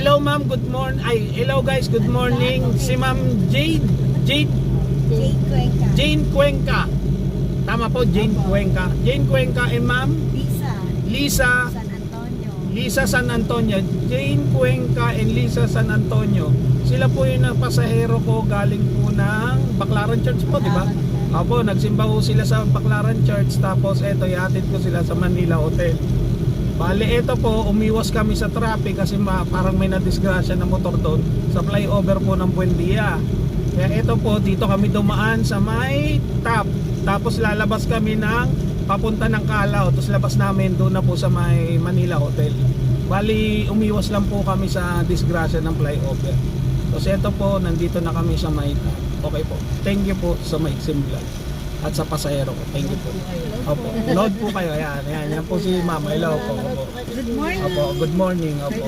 Hello ma'am, good morning. Hello guys, good morning. Si Ma'am Jane Cuenca. Tama po, Jane Cuenca. Jane Cuenca and Ma'am Lisa San Antonio. Jane Cuenca and Lisa San Antonio. Sila po yung pasahero ko galing po ng Baclaran Church po, di ba? Opo, nagsimba po sila sa Baclaran Church, tapos eto, ihatid ko sila sa Manila Hotel. Bale, eto po, umiwas kami sa traffic kasi parang may nadisgrasya na motor doon sa flyover po ng Buendia. Kaya eto po, dito kami dumaan sa may top. Tapos lalabas kami ng papunta ng Calao. Tapos labas namin doon na po sa may Manila Hotel. Bali, umiwas lang po kami sa disgrasya ng flyover. Tapos eto po, nandito na kami sa may top. Okay po. Thank you po sa may vlog at sa pasahero ko. Thank you po. Opo. Load po kayo. Yan po si Ma'am. Hello po. Opo. Good morning. Opo. Good morning. Opo.